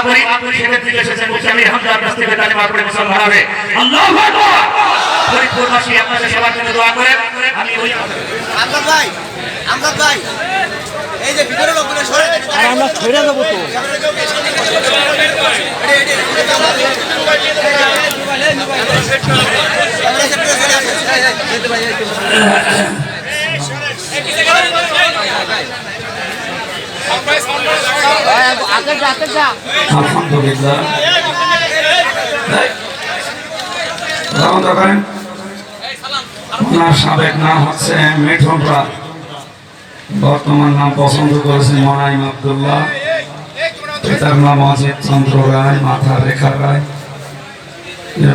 করি সেক্ষেত্রে এসেছেন মুফতি আমির হামজার কাছ থেকে কালিমা পড়ে মুসলমান হবে। আল্লাহু আকবার। ফরিদপুরবাসী আপনাদের সবার জন্য দোয়া করেন। আমি ওই আমজাদ ভাই এই যে ভিতরে লোকগুলো সরে দেন, আমরা ছেড়ে দেবো তো। আলহামদুলিল্লাহ ওনার সাবেক নাম হচ্ছে মিঠুন রায়, বর্তমান নাম পছন্দ করেছেন মোনাইম আব্দুল্লাহ, পিতার নাম অজিত চন্দ্র রায়, মাথা রেখা রায়,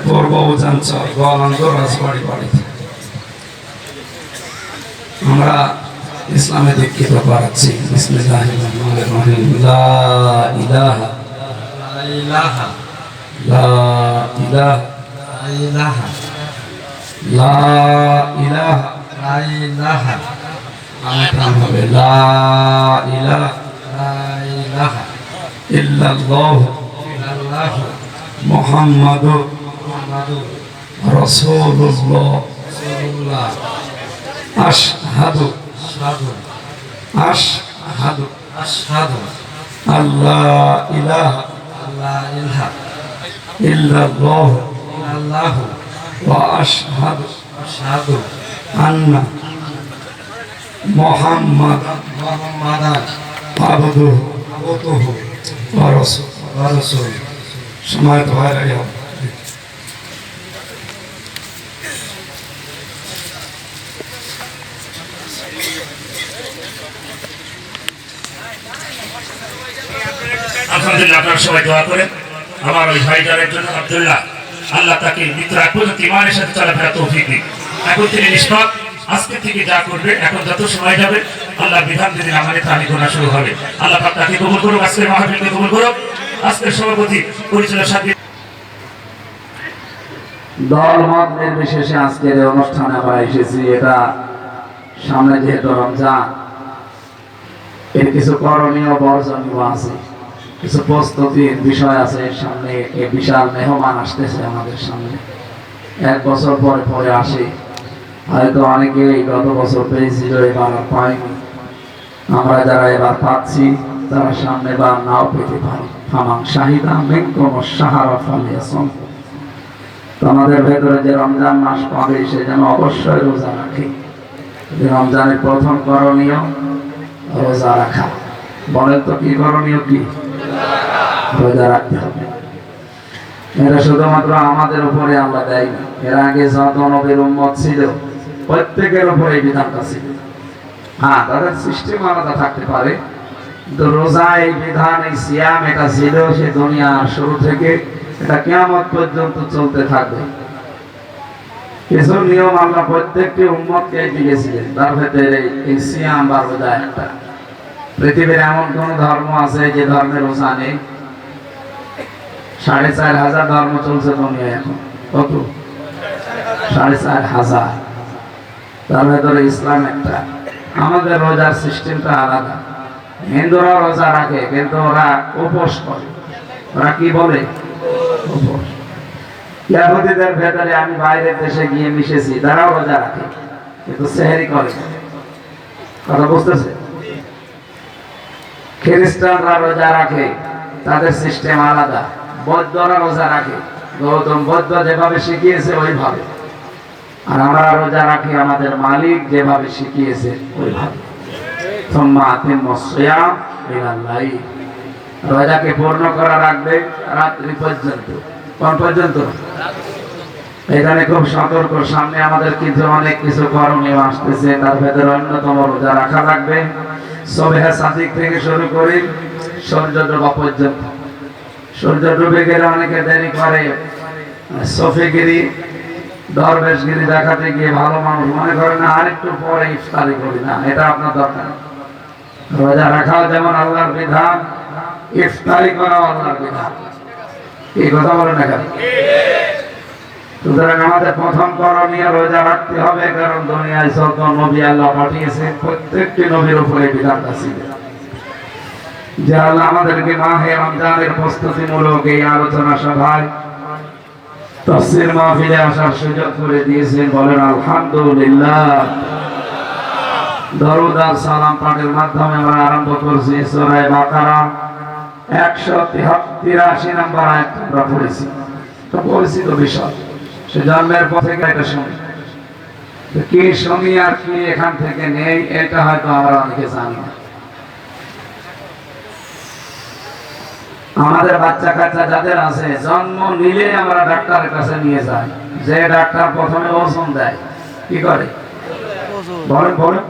পূর্ব উজাঞ্চল গোয়ালন্দ রাজবাড়ি বাড়িতে। আমরা ইসলামে দীক্ষিত করাচ্ছি। বিসমিল্লাহির রহমানির রহিম। লা ইলাহা ইল্লাল্লাহ, লা ইলাহা ইল্লাল্লাহ, লা ইলাহা ইল্লাল্লাহ। আনাম হবে লা ইলাহা ইল্লাল্লাহ মুহাম্মাদুর রাসূলুল্লাহ। আশহাদু আল্লাহ ইলাহা ইল্লাল্লাহ ওয়া আশহাদু আন্না মুহাম্মাদান আবদুহু ওয়া রাসূলুহু। সম্মানিত ভাইরা, আলহামদুলিল্লাহ আপনারা সবাই দোয়া করেন আমার ওই ভাইজানের জন্য। আব্দুল্লাহ, আল্লাহ তাকে মৃত্যুর আগ পর্যন্ত ইমানের সাথে চলাফেরা তৌফিক দিন। এখন তিনি নিষ্পাপ, আজকে থেকে যা করবে এখন যত সময় যাবে আল্লাহর বিধান যেদিন আমাদের তাহলে গোনা শুরু হবে। আল্লাহ পাক তাকে কবুল করুক, আজকের মাহফিলকে কবুল করুক। আজকের সভাপতি পরিচালক সাথে দল মত নির্বিশেষে আজকের এই অনুষ্ঠানে আমরা এসেছি। এটা সামনে যেহেতু রমজান, এর কিছু করণীয় বর্জনীয় আছে, কিছু প্রস্তুতির বিষয় আছে। সামনে এই বিশাল মেহমান আসতেছে আমাদের সামনে, 1 বছর পরে পরে আসে। হয়তো অনেকে গত বছর পেয়েছিল, এবার আর পাইনি। আমরা যারা এবার পাচ্ছি তারা সামনে বা নাও পেতে পারি। ফামান শাহিদা মিনকুম আশ-শাহরা ফালিয়াসুম। তোমাদের ভেতরে যে রমজান মাস পাবে সে যেন অবশ্যই রোজা রাখে। রমজানের প্রথম করণীয় রোজা রাখা। বলেন তো কি করণীয়? কি রোজা রাখতে হবে। এটা শুধুমাত্র আমাদের উপরে আল্লাহ দেয়নি, এর আগে যত নবীর উম্মত ছিল প্রত্যেকের উপরে এই বিধানটা ছিল। হ্যাঁ, তাদের সিস্টেম আলাদা থাকতে পারে, কিন্তু রোজা এই বিধান, এই সিয়াম এটা ছিল সে দুনিয়ার শুরু থেকে, এটা কিয়ামত পর্যন্ত চলতে থাকবে। কিছু নিয়ম আল্লাহ প্রত্যেকটি উম্মতকে দিয়েছিলেন, তার ভেতরে এই সিয়াম বা রোজা একটা। পৃথিবীর এমন কোন ধর্ম আছে যে ধর্মের রোজা নেই? 4500 ধর্ম চলছে দুনিয়ায় এখন। কত? 4500। তার ভেতরে ইসলাম একটা। আমাদের রোজার সিস্টেমটা আলাদা। হিন্দুরা রোজা রাখে কিন্তু ওরা উপোস করে। ওরা কি বলে? উপোস। ইহুদিদের ভেতরে আমি বাইরের দেশে গিয়ে মিশেছি, তারাও রোজা রাখে কিন্তু সেহরি করে। কথা বুঝতেছে? খ্রিস্টানরা রোজা রাখে, তাদের সিস্টেম আলাদা। বৌদ্ধরা রোজা রাখে, গৌতম বুদ্ধ যেভাবে শিখিয়েছে ওইভাবে। আর আমরা রোজা রাখি আমাদের মালিক যেভাবে শিখিয়েছে ওইভাবে। সুম্মা আতিম্মুস সিয়াম ইলাল লাইল। রোজাকে পূর্ণ করা রাখবে রাত্রি পর্যন্ত। কোন পর্যন্ত? এখানে খুব সতর্ক। সামনে আমাদের কিন্তু অনেক কিছু করণীয় আসতেছে, তার ভেতরে অন্যতম রোজা রাখা লাগবে সুবহে সাদিক থেকে শুরু করে সূর্য ডোবা পর্যন্ত। সূর্য ডুবে গেলে অনেকে দেরি করে, সফিগিরি দরবেশগিরি দেখাতে গিয়ে ভালো মানুষ মনে করে না আরেকটু পরে ইফতারি করি না। এটা আপনার দরকার। রোজা রাখাও যেমন আল্লাহর বিধান, ইফতারি করাও আল্লাহর বিধান। এই কথা বলে না কেন? সুতরাং আমাদের প্রথম করণীয় রোজা রাখতে হবে, কারণ দুনিয়ায় যত নবী আল্লাহ পাঠিয়েছে প্রত্যেকটি নবীর উপরে বিধানটা ছিল। যে আল্লাহ আমাদেরকে মাহে রমজানের প্রস্তুতিমূলক এই আলোচনা সভায় তাফসীর মাহফিলে আসার সুযোগ করে দিয়েছেন, বলেন আলহামদুলিল্লাহ। দরুদ আর সালাম পাঠের মাধ্যমে আমরা আরম্ভ করছি সূরা বাকারা 183 নম্বর আয়াত আমরা পড়েছি। তো পরিচিত বিষয়, সে জন্মের পর থেকে এটা শুনি, কি শুনি আর কি এখান থেকে নেই এটা হয়তো আমরা অনেকে জানি না। আমাদের বাচ্চা কাচ্চা যাদের আছে, জন্ম নিলে আমরা ডাক্তারের কাছে নিয়ে যাই, যে ডাক্তার প্রথমে ওজন দেয়, কি করে বলেন বলেন?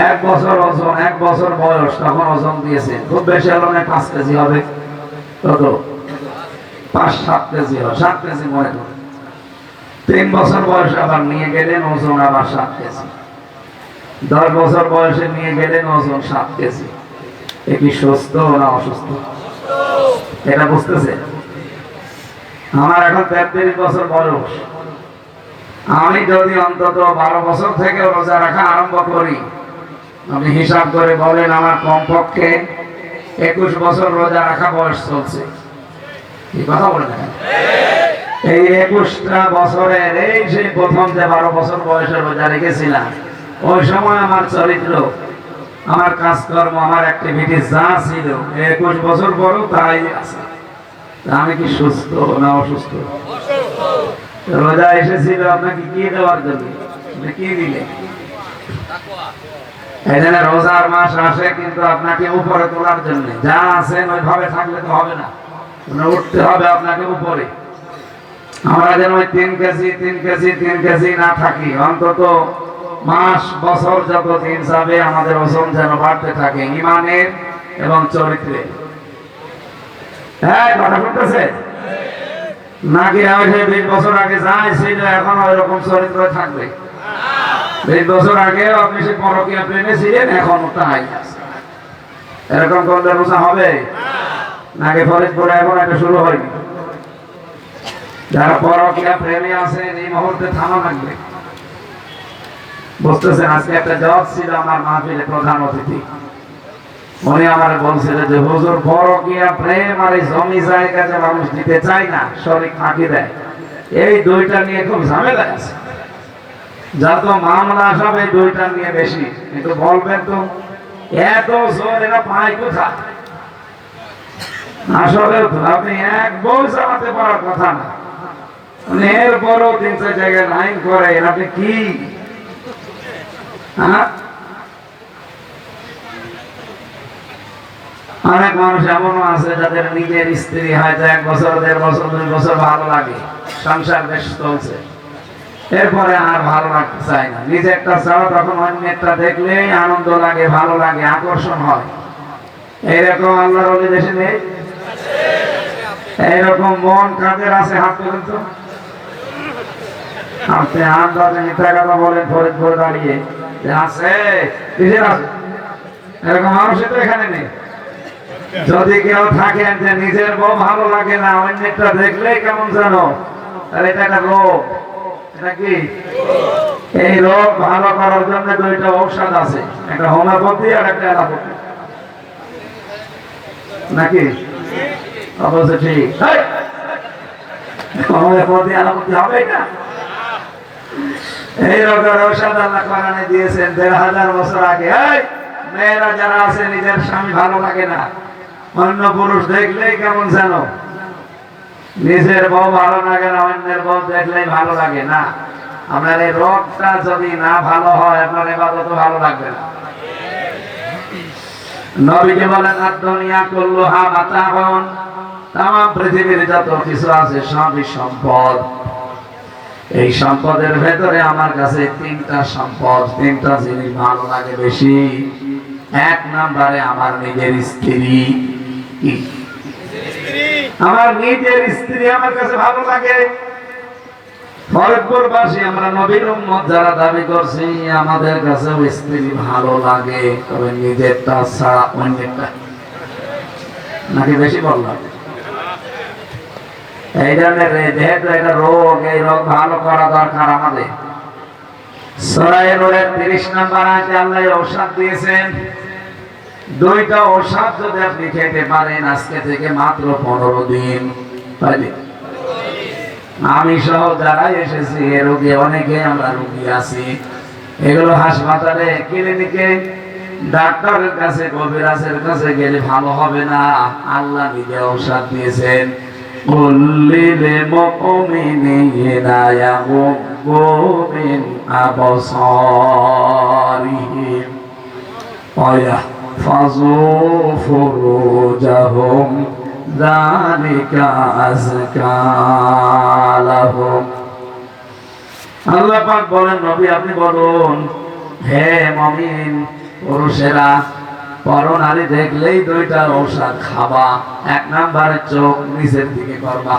1 বছর ওজন, 1 বছর বয়স, তখন ওজন দিয়েছে, খুব বেশি হলো না 5 কেজি হবে, কত 5-7 কেজি হবে, 7 কেজি মনে করে। 3 বছর বয়সে আবার নিয়ে গেলেন, ওজন আবার 7 কেজি। 10 বছর বয়সে নিয়ে গেলেন, ওজন 7 কেজি। এ কি সুস্থ না অসুস্থ? এটা বুঝতেছে? আমার এখন 33 বছর বয়স, আমি যদি অন্তত 12 বছর থেকে রোজা রাখা আরম্ভ করি, আপনি হিসাব করে বলেন আমার কমপক্ষে 21 বছর রোজা রাখা বয়স চলছে। কি কথা বলেন? এই 21টা বছরের এই সেই প্রথম যে 12 বছর বয়সে রোজা রেখেছিলাম, ওই সময় আমার চরিত্র, আমার কাজকর্ম, আমার অ্যাক্টিভিটি যা ছিল 21 বছর পরও তাই আছে। আমি কি সুস্থ না অসুস্থ? রোজা এসেছিল আপনাকে কি দেওয়ার জন্য, কি দিলে? এই জন্য রোজার মাস আসে কিন্তু আপনাকে উপরে তোলার জন্য। যা আছেন ওইভাবে থাকলে তো হবে না, উঠতে হবে আপনাকে উপরে। আমরা যেন ওই 3 কেজি 3 কেজি 3 কেজি না থাকি, অন্তত মাস বছর যত দিন যাবে আমাদের ওজন যেন বাড়তে থাকে, ঈমানের এবং চরিত্রের। হ্যাঁ, কথা শুনতেছে নাকি? 20 বছর আগে যাই ছিল এখন ওই রকম চরিত্র থাকবে? 20 বছর আগে আপনি সে পরকীয়া প্রেমে ছিলেন, এখনো তাই আছে। এরকম করলে রোজা হবে নাকি? ফরিদপুরে এখন এটা শুরু হয়নি। যারা পরকীয়া প্রেমে আছেন এই মুহূর্তে থামা লাগবে, বুঝতেছেন? আজকে একটা জজ ছিল আমার মাহফিলে, প্রধান অতিথি। উনি আমার বলছিল যে হুজুর, পরকীয়া প্রেম আর এই জমি জায়গা যে মানুষ দিতে চায় না, শরীক ফাঁকি দেয়, এই দুইটা নিয়ে খুব ঝামেলা আছে। যত মামলা সব এই দুইটা নিয়ে বেশি। কিন্তু বলবেন তো এত জোর এরা পায় কোথায়? আসলে আপনি এক বউ চালাতে পারার কথা না, এরপরও 3-4 জায়গায় লাইন করে, আপনি কি? অনেক মানুষ এমনও আছে যাদের নিজের স্ত্রী হয়তো 1 বছর 1.5 বছর 2 বছর ভালো লাগে, সংসার বেশ চলছে, এরপরে আর ভালো লাগতে চায় না। নিজেরটা ছাড়া তখন অন্যেরটা দেখলে আনন্দ লাগে, ভালো লাগে, আকর্ষণ হয়। এইরকম আল্লাহর ওলি দেশে নেই? এইরকম মন কাদের আছে? হাত তুলেন তো। আপনি আন্দাজে মিথ্যা কথা বলেন ফরিদপুরে দাঁড়িয়ে যে আছে, কিসের আছে? এরকম মানুষই তো এখানে নেই। যদি কেউ থাকেন যে নিজের বউ ভালো লাগে না, অন্যেরটা দেখলেই কেমন জানো, তাহলে এটা একটা রোগ। এটা কি? এই রোগ ভালো করার জন্য 2টা ঔষধ আছে, একটা হোমিওপ্যাথি আর একটা অ্যালোপ্যাথি, নাকি? অবশ্যই ঠিক। হোমিওপ্যাথি অ্যালোপ্যাথি হবে না। এই রোগের ঔষধ আল্লাহ কোরআনে দিয়েছেন 1500 বছর আগে। মেয়েরা যারা আছে নিজের স্বামী ভালো লাগে না, অন্য পুরুষ দেখলেই কেমন যেন, নিজের বউ ভালো লাগে না, অন্যের বউ দেখলেই ভালো লাগে না। আপনার এই রোগটা যদি না ভালো হয়, আপনার ইবাদত ভালো লাগবে না। নবীজি বলেন আদ-দুনিয়া কুল্লুহা মাতাউন, তামাম পৃথিবীর যত কিছু আছে সবই সম্পদ। এই সম্পদের ভেতরে আমার কাছে 3টা সম্পদ, 3টা জিনিস ভালো লাগে বেশি। 1 নম্বরে আমার নিজের স্ত্রী। আমার নিজের স্ত্রী আমার কাছে ভালো লাগে। ফরিদপুরবাসী আমরা নবীর উম্মত যারা দাবি করছি, আমাদের কাছে স্ত্রী ভালো লাগে, তবে নিজেরটা ছাড়া অন্যেরটা। নাকি বেশি বললাম? এই জন্য যেহেতু এটা রোগ, এই রোগ ভালো করা দরকার আমাদের। সূরা নূরের 30 নম্বর আয়াতে আল্লাহ ঔষধ দিয়েছেন। দুইটা ঔষধ যদি আপনি খেতে পারেন আজকে থেকে মাত্র 15 দিন, আমি সহ যারা এসেছি এ রোগে অনেকে আমরা রোগী আছি, এগুলো হাসপাতালে ক্লিনিকে ডাক্তারের কাছে কবিরাজের কাছে গেলে ভালো হবে না, আল্লাহ নিজে ঔষধ দিয়েছেন। কুল্লিল মুমিনিনা ইয়াগুব্বু মিন আবসারিহিম ওয়া ইয়াহফাযু ফুরুজাহুম যালিকা আযকা লাহুম। আল্লাহ পাক বলেন, নবী আপনি বলুন, হে মুমিন পুরুষেরা, পরনারী দেখলেই দুইটা ঔষধ খাবা। 1 নম্বরে চোখ নিচের দিকে করবা,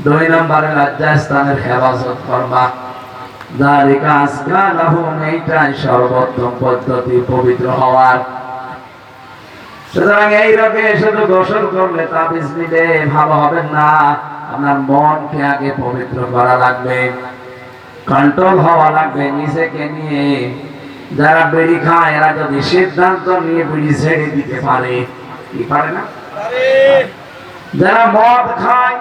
2 নম্বরে লজ্জাস্থানের হেফাজত করবা। যালিকা আযকা লাহুম, এইটাই সর্বোত্তম পদ্ধতি পবিত্র হওয়ার। সুতরাং এই রোগে শুধু গোসল করলে তাবিজ নিলে ভালো হবে না, আপনার মনকে আগে পবিত্র করা লাগবে, কন্ট্রোল হওয়া লাগবে নিজেকে নিয়ে। যারা বিড়ি খায় এরা যদি সিদ্ধান্ত নিয়ে বিড়ি ছেড়ে দিতে পারে, কি পারে না? যারা মদ খায়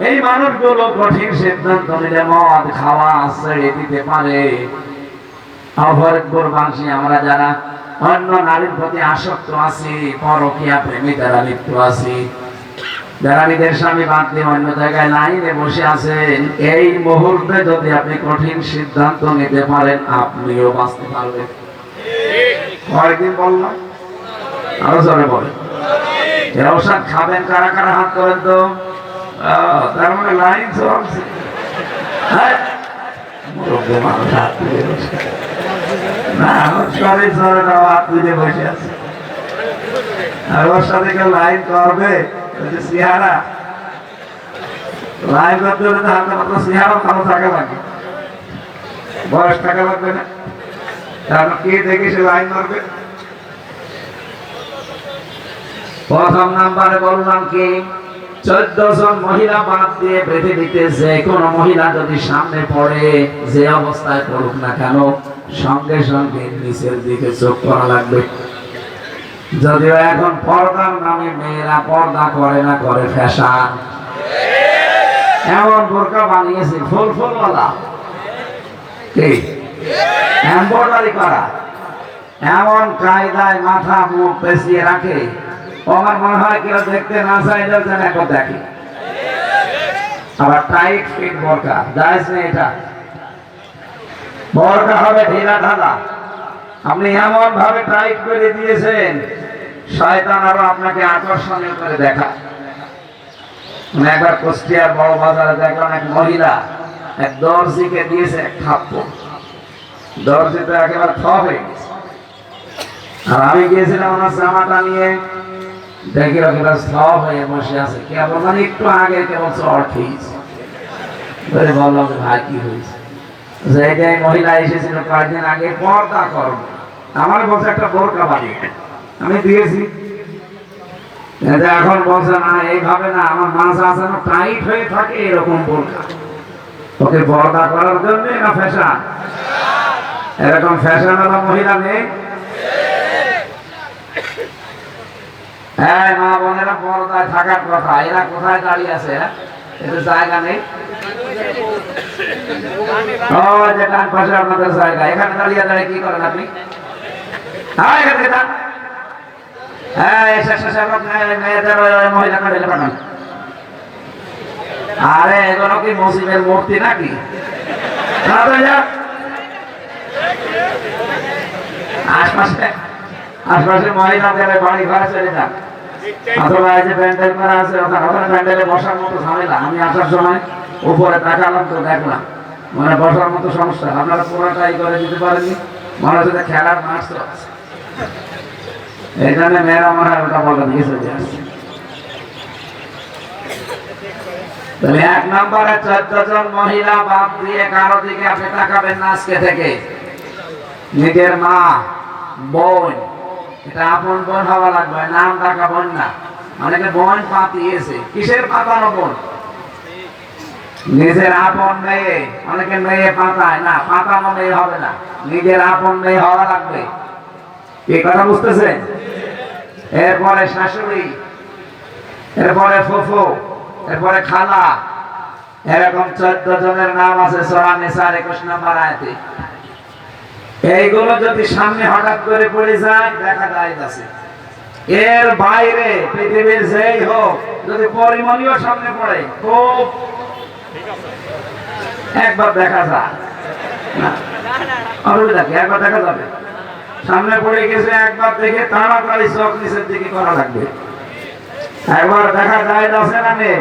এই মানুষগুলো কঠিন সিদ্ধান্ত নিলে মদ খাওয়া ছেড়ে দিতে পারে। অভরপুরবাসী আমরা যারা অন্য নারীর প্রতি আসক্ত আছি, পরকীয়া প্রেমী যারা লিপ্ত আছি, যারা নিজের স্বামী বাদ দিয়ে অন্য জায়গায় লাইনে বসে আছেন, এই মুহূর্তে যদি আপনি কঠিন সিদ্ধান্ত নিতে পারেন আপনিও বাঁচতে পারবেন। কয়েকদিন বললাম, আরো জোরে বলেন। এই ঔষধ খাবেন কারা কারা হাত করেন তো? তার মানে লাইন চলছে। মানুষ হাত তুলে বসে না, সরে সরে হাত তুলে বসে আছে। আর ওর সাথে কেউ লাইন করবে? চেহারা লাইন করতে হলে হাতে মাত্র চেহারা ভালো থাকা লাগে, বয়স থাকা লাগবে না। তারপর কে দেখে সে লাইন করবে? প্রথম নাম্বারে বললাম কি, 14 জন মহিলা বাদ দিয়ে পৃথিবীতে যে কোনো মহিলা যদি সামনে পড়ে, যে অবস্থায় পড়ুক না কেন, সঙ্গে সঙ্গে নিচের দিকে চোখ করা লাগবে। যদিও এখন পর্দার নামে মেয়েরা পর্দা করে না, করে ফ্যাশন। এমন বোরকা বানিয়েছে ফুল ফুলওয়ালা, কি এমব্রয়ডারি করা, এমন কায়দায় মাথা মুখ পেঁচিয়ে রাখে, আমার মনে হয় কেউ দেখতে না চাইলেও যেন এখন দেখে। আবার টাইট ফিট বোরকা, জায়েজ নেই এটা। বোরকা হবে ঢিলা ঢালা, আপনি এমন ভাবে টাইট করে দিয়েছেন শয়তান আরো আপনাকে আকর্ষণীয় করে দেখা। একবার কুষ্টিয়ার বড় বাজারে দেখলাম এক মহিলা এক দর্জিকে দিয়েছে এক থাপ্পড়, দর্জি তো একেবারে থ হয়ে গেছে। আর আমি গিয়েছিলাম ওনার জামাটা নিয়ে, দেখি একেবারে থ হয়ে বসে আছে, কেবল মানে একটু আগে কেবল চড় খেয়েছে। বললাম ভাই কি হয়েছে? যে মহিলা এসেছিল কয়েকদিন আগে, পর্দা করবো, আমার বলছে একটা বোরকা বানিয়ে, আমি দিয়েছি। এখন বলছে না এইভাবে না, আমার মাছ আছে না টাইট হয়ে থাকে এরকম বোরকা, ওকে পর্দা করার জন্য না ফ্যাশন? এরকম ফ্যাশন ওলা মহিলা নেই? হ্যাঁ মা বোনেরা, পর্দায় থাকার কথা। এরা কোথায় দাঁড়িয়ে আছে? এদের জায়গা নেই। ও যে ডান পাশে আপনাদের জায়গা, এখানে দাঁড়িয়ে দাঁড়িয়ে কি করেন আপনি? হ্যাঁ এখান থেকে যান। হ্যাঁ মেয়েদের মহিলাকে ঢেলে পাঠান। আরে এগুলো কি মুসলিমের মূর্তি নাকি? আশপাশে আশপাশের মহিলাদের বাড়ি ঘরে চলে যান, অথবা এই যে প্যান্ডেল করা আছে ওখানে প্যান্ডেলে বসার মতো ঝামেলা। আমি আসার সময় উপরে তাকালাম তো দেখলাম মানে বসার মতো সমস্যা। আপনারা পুরোটাই করে দিতে পারেননি, মনে হচ্ছে খেলার মাঠ তো আছে। এই জন্য মেয়েরা মনে হয় ওটা বলেন কিছু আসছে। তাহলে 1 নম্বরে 14 জন মহিলা বাদ দিয়ে কারো দিকে আপনি তাকাবেন না আজকে থেকে। নিজের মা, বোন, এটা আপন বোন হওয়া লাগবে, নাম ডাকা বোন না। অনেকে বোন পাতিয়েছে, কিসের পাতানো বোন? নিজের আপন মেয়ে। অনেকে মেয়ে পাতায় না, পাতানো মেয়ে হবে না, নিজের আপন মেয়ে হওয়া লাগবে। এই কথা বুঝতেছেন? এরপরে শাশুড়ি, এরপরে ফুফু, এরপরে খালা, এরকম 14 জনের নাম আছে সূরা নিসার 21 নম্বর আয়াতে। এইগুলো যদি সামনে হঠাৎ করে পড়ে যায় দেখা যায় আছে। এর বাইরে পৃথিবীর যেই হোক যদি পরিমণীয় সামনে পড়ে খুব একবার দেখা যায় না, অসুবিধা কি? একবার দেখা যাবে, সামনে পড়ে গেছে একবার দেখে তাড়াতাড়ি চোখ নিচের দিকে করা লাগবে। একবার দেখা যায় আছে না নেই?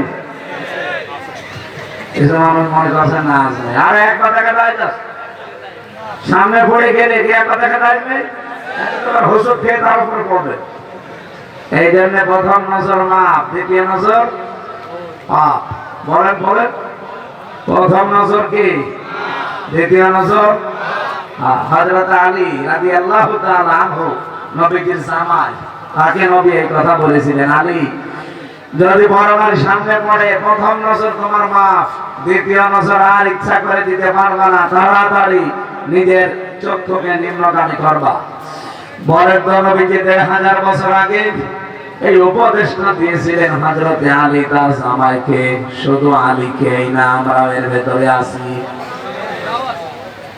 কিছু মানুষ মনে করছে না আছে, আর একবার দেখা যায় সামনে পড়ে গেলে কি একবার দেখা যাবে? হুসুর খেয়ে তার উপরে পড়বে। এই জন্য প্রথম নজর মাপ, দ্বিতীয় নজর পাপ। বলেন বলেন, প্রথম নজর কি, দ্বিতীয় নজর। হযরত আলী রাদিয়াল্লাহু তাআলা আনহু নবীজির জামাই, তাকে নবী এই কথা বলেছিলেন, আলী যদি বড়মার সামনে পড়ে প্রথম নজর তোমার মাফ, দ্বিতীয় নজর আর ইচ্ছা করে দিতে পারবা না, তাড়াতাড়ি নিজের চক্ষুকে নিম্নগামী করবা। বরের তো নবীজি 1000 বছর আগে এই উপদেশটা দিয়েছিলেন হযরতে আলী তার জামাইকে, শুধু আলীকেই না, আমরা এর ভেতরে আছি।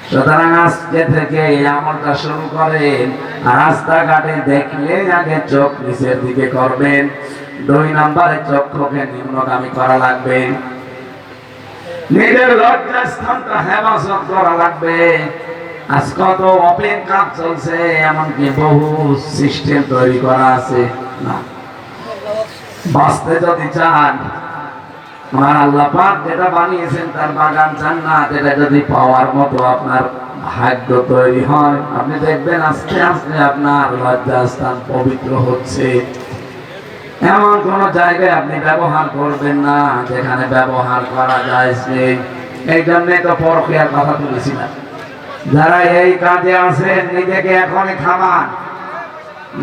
সুতরাং আজকে থেকে এই আমলটা শুরু করেন, রাস্তাঘাটে দেখলে আগে চোখ নিচের দিকে করবেন, 2 নম্বরে চক্ষুকে নিম্নগামী করা লাগবে, নিজের লজ্জা স্থানটা হেফাজত করা লাগবে। আজ কত ওপেন কাজ চলছে, এমনকি বহু সিস্টেম তৈরি করা আছে। না, বাঁচতে যদি চান, আমার আল্লাহ পাক যেটা বানিয়েছেন তার বাগান জান্নাত, এটা যদি পাওয়ার মতো আপনার ভাগ্য তৈরি হয়, আপনি দেখবেন আস্তে আস্তে আপনার লজ্জাস্থান পবিত্র হচ্ছে। এমন কোন জায়গায় আপনি ব্যবহার করবেন না যেখানে ব্যবহার করা যায়। এই জন্যই তো পরকীয়ার কথা তুলেছিলাম। যারা এই কাজে আছেন নিজেকে এখনই থামান,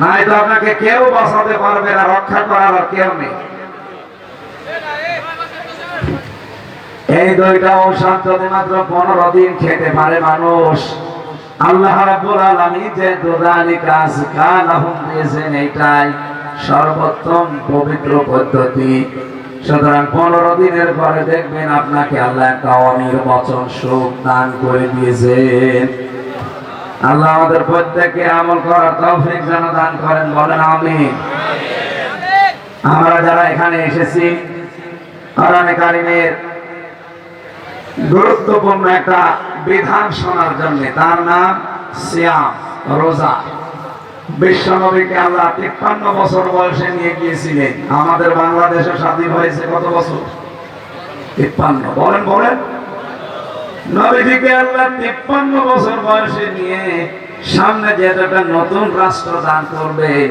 নাই তো আপনাকে কেউ বাঁচাতে পারবে না, রক্ষা করার আর কেউ নেই। এই 2টা ঔষধ যদি মাত্র 15 দিন খেতে পারে মানুষ, আল্লাহ রাব্বুল আলামিন যে দুযালিকা আযকালাহুম দিয়েছেন, এইটাই সর্বোত্তম পবিত্র পদ্ধতি। সুতরাং 15 দিনের পরে দেখবেন আপনাকে আল্লাহ একটা অনির্বচন সুখ দান করে দিয়েছেন। আল্লাহ আমাদের প্রত্যেককে আমল করার তৌফিক যেন দান করেন, বলেন আমিন। আমরা যারা এখানে এসেছি কোরআনে কারীমের গুরুত্বপূর্ণ একটা বিধান শোনার জন্য, তার নাম সিয়াম, রোজা। বিশ্বনবীকে আল্লাহ 53 বছর বয়সে নিয়ে গিয়েছিলেন। আমাদের বাংলাদেশে স্বাধীন হয়েছে কত বছর? 53। বলেন বলেন, নবীজিকে আল্লাহ 53 বছর বয়সে নিয়ে সামনে যে একটা নতুন রাষ্ট্র দান করবেন,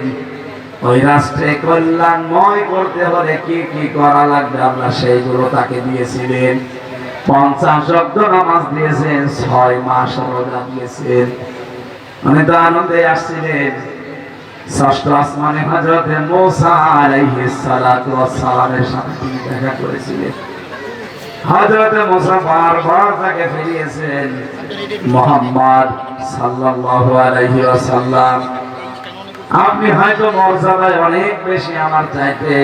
ওই রাষ্ট্রে কল্যাণময় করতে হলে কি কি করা লাগবে আল্লাহ সেইগুলো তাকে দিয়েছিলেন। 50 ওয়াক্ত নামাজ দিয়েছেন, 6 মাস রোজা দিয়েছেন। উনি তো আনন্দে আসছিলেন। ষষ্ঠ আসমানে হযরতে মূসা আলাইহিস সালাতু ওয়াস সালামের সাথে দেখা করেছিলেন। হযরতে মূসা বারবার তাকে ফিরিয়েছেন, মুহাম্মদ সাল্লাল্লাহু আলাইহি ওয়াসাল্লাম, আপনি হয়তো মর্যাদায় অনেক বেশি আমার চাইতে,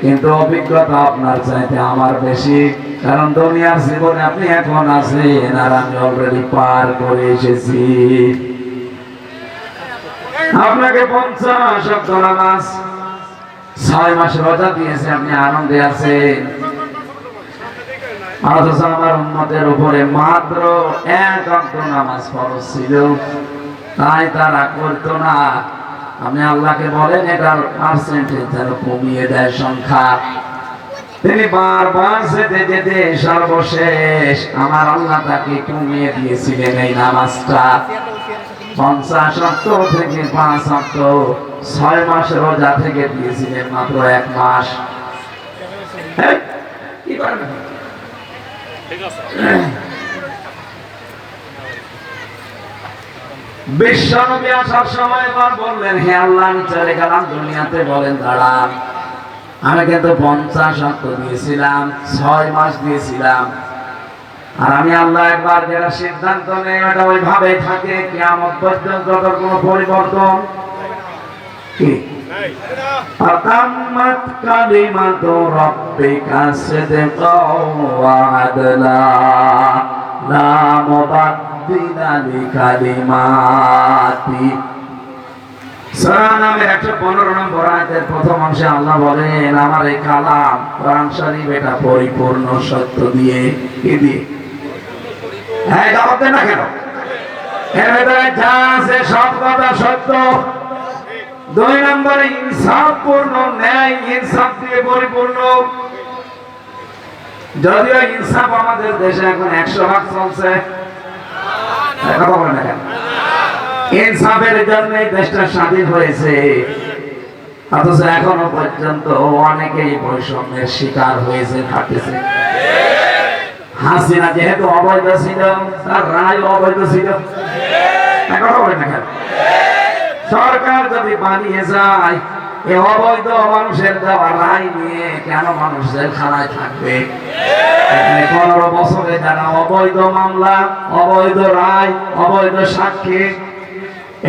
কিন্তু অভিজ্ঞতা আপনার চাইতে আমার বেশি, কারণ দুনিয়ার জীবনে আপনি এখন আছেন আর আমি অলরেডি পার করে এসেছি। আপনাকে 50 ওয়াক্ত নামাজ, 6 মাস রোজা দিয়েছে, আপনি আনন্দে আছেন। অথচ আমার উম্মতের উপরে মাত্র 1 ওয়াক্ত নামাজ ফরজ ছিল, তাই তারা করতো না। আপনি আল্লাহকে বলেন এটার পার্সেন্টেজ যেন কমিয়ে দেয়, সংখ্যা। তিনি বারবার যেতে যেতে সর্বশেষ আমার আল্লাহ তাকে কমিয়ে দিয়েছিলেন এই নামাজটা। 50 ওয়াক্ত থেকে 5 ওয়াক্ত, 6 মাস রোজা থেকে দিয়েছিলেন মাত্র 1 মাস। কি করেন? বিশ্বনবী আসার সময় এবার বললেন, হে আল্লাহ, আমি চলে গেলাম দুনিয়াতে, বলেন দাঁড়ান, আমি কিন্তু 50 ওয়াক্ত দিয়েছিলাম, 6 মাস দিয়েছিলাম, আর আমি আল্লাহ একবার যেটা সিদ্ধান্ত নেই ওটা ওইভাবেই থাকে কিয়ামত পর্যন্ত, কোনো পরিবর্তন কি আতাম্মাত কালিমাতু রাব্বিকা সিদকাও ওয়া আদলা লা মুবাদদিলা লিকালিমাতি। সূরা নামের 115 নম্বর আয়াতের প্রথম অংশে আল্লাহ বলেন, আমার এই কালাম কোরআন শরীফ এটা পরিপূর্ণ সত্য দিয়ে কি দিয়ে? হ্যাঁ, জবাব দেন না কেন? এর ভেতরে যা আছে সব কথা সত্য। 2 নম্বরে ইনসাফ পূর্ণ, ন্যায় ইনসাফ দিয়ে পরিপূর্ণ। যদিও ইনসাফ আমাদের দেশে এখন 100% চলছে, কথা বলেন না কেন? ইনসাফের জন্য দেশটা স্বাধীন হয়েছে, অথচ এখনো পর্যন্ত অনেকেই বৈষম্যের শিকার হয়েছে, থাকতেছে। হাসিনা যেহেতু অবৈধ ছিল, তার রায় অবৈধ ছিল, কথা বলেন না কেন? সরকার যদি বানিয়ে যায়, এ অবৈধ মানুষের দেওয়া রায় নিয়ে কেন মানুষ জেলখানায় থাকবে? 15 বছরে যারা অবৈধ মামলা, অবৈধ রায়, অবৈধ সাক্ষী,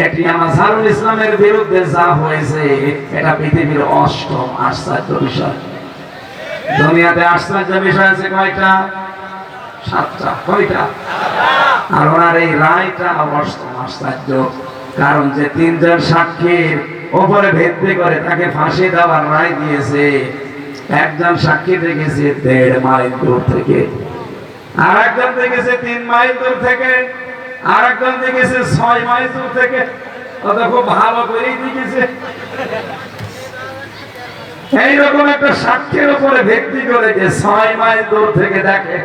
এটি আজহারুল ইসলামের বিরুদ্ধে যা হয়েছে, এটা পৃথিবীর 8ম আশ্চর্য বিষয়। দুনিয়াতে আশ্চর্য বিষয় আছে কয়টা? 7টা। কয়টা? আর ওনার এই রায়টা 8ম আশ্চর্য। কারণ যে 3 জন সাক্ষীর উপরে ভিত্তি করে তাকে ফাঁসি দেওয়ার রায় দিয়েছে, একজন সাক্ষী দেখেছে 1.5 মাইল দূর থেকে, আর একজন দেখেছে 3 মাইল দূর থেকে, আর একজন দেখেছে 6 মাইল দূর থেকে। ওটা খুব ভালো করেই দেখেছে। এইরকম একটা সাক্ষীর উপরে ভিত্তি করে যে 6 মাইল দূর থেকে দেখে,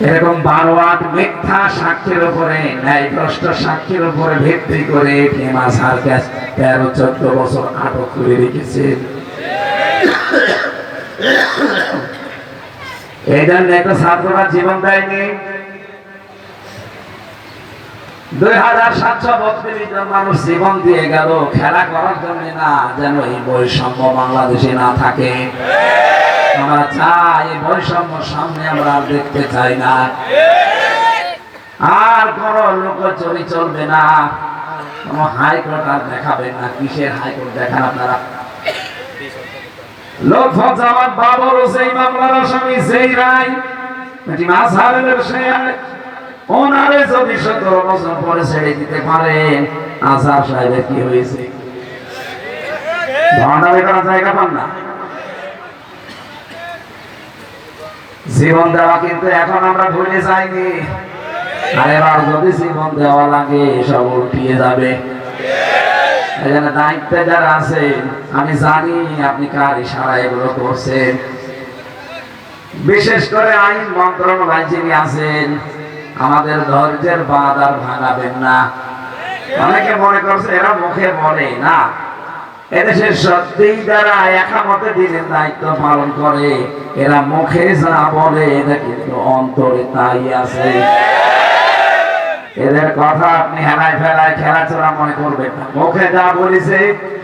এরকম 12-8 মিথ্যা সাক্ষীর উপরে, ন্যায়ভ্রষ্ট সাক্ষীর উপরে ভিত্তি করে আজহারকে 13-14 বছর আটক করে রেখেছে। এই জন্য একটা ছাত্ররা জীবন দেয়নি। 2732 জন মানুষ জীবন দিয়ে গেল খেলা করার জন্য না, যেন এই বৈষম্য বাংলাদেশে না থাকে। আমরা চাই এই বৈষম্য সামনে আমরা আর দেখতে চাই না। আর কোন লোকচুরি চলবে না, কোন হাইকোর্ট আর দেখাবেন না। কিসের হাইকোর্ট দেখান আপনারা? লোকফজামান বাবর সেই মামলার আসামি, সেই রায় এটি আজহারের সেই রায়। ওনারে যদি 17 বছর পরে ছেড়ে দিতে পারেন, আজহার সাহেবের কি হয়েছে? ধর্ণাবে করার জায়গা পান না। জীবন দেওয়া কিন্তু এখন আমরা ভুলে যাইনি। আর এবার যদি জীবন দেওয়া লাগে, সব উল্টিয়ে যাবে। এখানে দায়িত্বে যারা আছে, আমি জানি আপনি কার ইশারায় এগুলো করছেন। বিশেষ করে আইন মন্ত্রণালয় যিনি আছেন, আমাদের ধৈর্যের বাঁধ আর ভাঙাবেন না। অনেকে মনে করছে এরা মুখে বলে না, এদেশের সত্যিই যারা একামতে দিনের দায়িত্ব পালন করে, এরা মুখে যা বলে এটা কিন্তু অন্তরে তাই আছে। এদের কথা আপনি হেলায় ফেলায় খেলাচোরা মনে করবেন না। মুখে যা বলেছে,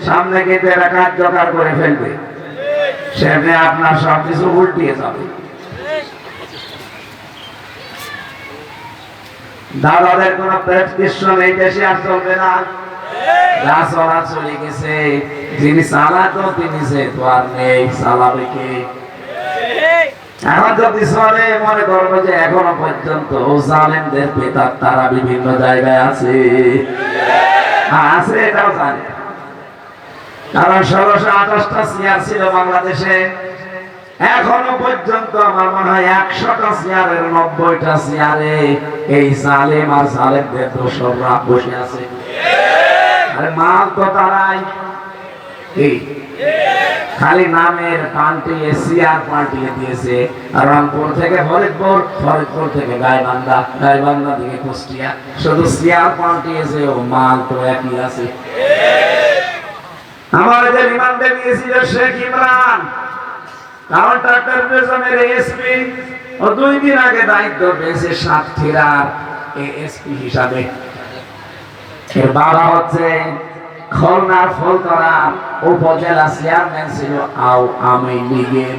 সামনে কিন্তু এরা কার্যকর করে ফেলবে, সেমনি আপনার সবকিছু উল্টিয়ে যাবে। দাদাদের কোন প্রেসক্রিপশন এই দেশে আর চলবে না। যা চলা চলে গেছে, যিনি চালাতো তিনি যেহেতু আর নেই, চালাবে কে? এখন যদি চলে, মনে করবো যে এখনো পর্যন্ত জালেমদের পেতার তারা বিভিন্ন জায়গায় আছে, আছে এটাও জানে। কারণ 1628টা চেয়ার ছিল বাংলাদেশে, এখনো পর্যন্ত আমার মনে হয় 100টা চেয়ারের 90টা চেয়ারে এই জালেম আর জালেমদের দোসররা বসে আছে। আরে মাল তো তারাই, খালি নামের পাল্টিয়ে চেয়ার পাল্টিয়ে দিয়েছে। রংপুর থেকে ফরিদপুর, ফরিদপুর থেকে গাইবান্ধা, গাইবান্ধা থেকে কুষ্টিয়া, শুধু চেয়ার পাল্টিয়েছে, ও মাল তো একই আছে। আমার যে রিমান্ডে নিয়েছিল শেখ ইমরান, কাউন্টার টেররিজমের এসপি, ও 2 দিন আগে দায়িত্ব পেয়েছে সাতক্ষীরার এসপি হিসাবে। এর বাবা হচ্ছে খুলনার ফুলতলা উপজেলা চেয়ারম্যান ছিল আওয়ামী লীগের,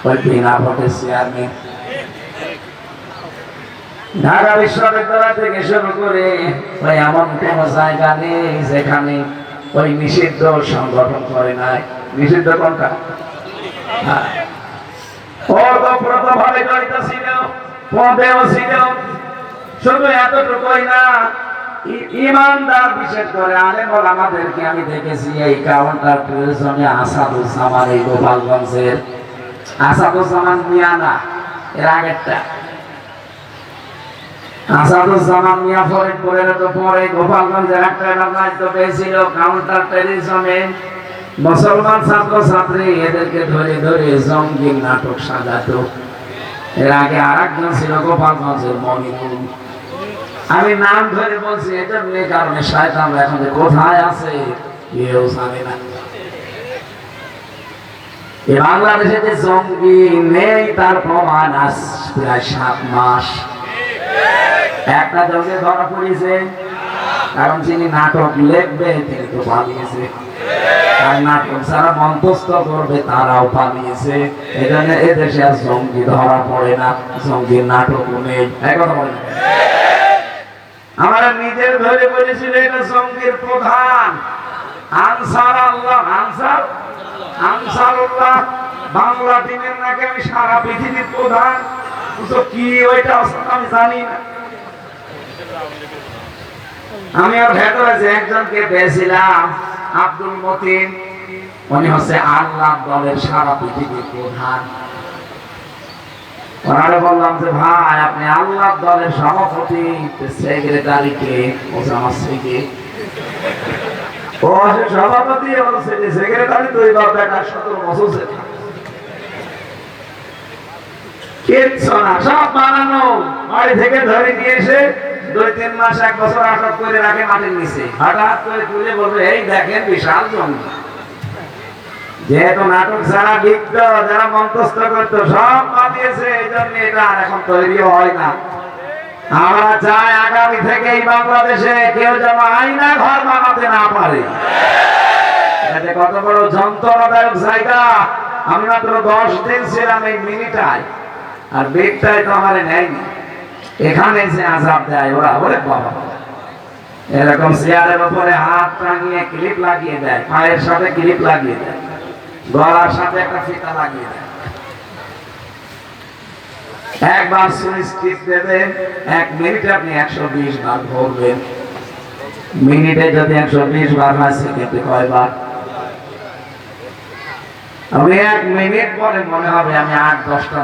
ওই বিনা ভোটের চেয়ারম্যান। ঢাকা বিশ্ববিদ্যালয় থেকে শুরু করে ওই এমন কোন জায়গা নেই যেখানে ওই নিষিদ্ধ সংগঠন করে নাই। নিষিদ্ধ কোনটা? ওতপ্রোতভাবে জড়িত ছিল, পদেও ছিল। শুধু এতটুকুই না, ইমানদার বিশেষ করে আলেম ওলামাদেরকে আমি দেখেছি এই কাউন্টার প্রয়োজনে আসাদুজ্জামান, এই গোপালগঞ্জের আসাদুজ্জামান মিয়া না, এর আগেরটা আসাদুজ্জামান মিয়া ফরিদপুরের তো পরে গোপালগঞ্জের একটা এলাকায় তো পেয়েছিল কাউন্টার টেরিজমে মুসলমান ছাত্র ছাত্রী এদেরকে ধরে ধরে জঙ্গি নাটক সাজাতো। এর আগে আর একজন ছিল গোপালগঞ্জের মনিরুল। আমি নাম ধরে বলছি এজন্য, কারণে শয়তান এখন যে কোথায় আছে কেউ জানে না। বাংলাদেশে যে জঙ্গি নেই তার প্রমাণ আজ প্রায় 7 মাস। একটা জঙ্গি ধরা পড়েছে, কারণ যিনি নাটক লিখবে তিনি তো পালিয়েছে, আর নাটক যারা মন্তস্থ করবে তারাও পালিয়েছে। এই জন্য এদেশে আর জঙ্গি ধরা পড়ে না, জঙ্গির নাটকও নেই। কথা বলে আমার নিজের ধরে বলেছিল এটা জঙ্গির প্রধান আনসার আল্লাহ, আনসারুল্লাহ বাংলা টিমের নাকি আমি সারা পৃথিবীর প্রধান। তো কি ওইটা আমি জানি না। আমি আর ভেতরে যে একজনকে পেয়েছিলাম আব্দুল মতিন, উনি হচ্ছে আল্লাহ দলের সারা পৃথিবীর প্রধান। ওনারে বললাম যে ভাই আপনি আল্লাহ দলের সভাপতি, সেক্রেটারিকে ওসামা সিকে ও সভাপতি সেক্রেটারি দুই বাপ বেটা 17 বছর কিচ্ছু না, সব বানানো। বাড়ি থেকে ধরে নিয়ে এসে 2-3 মাস 1 বছর আটক করে রাখে মাটির নিচে, হঠাৎ করে তুলে বলবে এই দেখেন বিশাল জঙ্গি। যেহেতু নাটক যারা লিখত, যারা মন্তস্থ করত সব পালিয়েছে, এই জন্য এটা আর এখন তৈরিও হয় না। আমরা চাই আগামী থেকে এই বাংলাদেশে কেউ যেন আয়না ঘর বানাতে না পারে। এটা কত বড় যন্ত্রণাদায়ক জায়গা। আমি মাত্র 10 দিন ছিলাম এই মিনিটায়, আর বেগটাই তো আমার নেয়নি। এখানে যে আজাব দেয় ওরা, ওরে বাবা, এরকম চেয়ারের উপরে হাত টাঙিয়ে ক্লিপ লাগিয়ে দেয়, পায়ের সাথে ক্লিপ লাগিয়ে দেয়, গলার সাথে একটা ফিতা লাগিয়ে দেয়। একবার সুইচ টিপ দেবেন, 1 মিনিটে আপনি 120 বার ভরবেন। মিনিটে যদি 120 বার হয় সেকেন্ডে কয়বার? আমি 1 মিনিট পরে মনে হবে আমি 8-10টা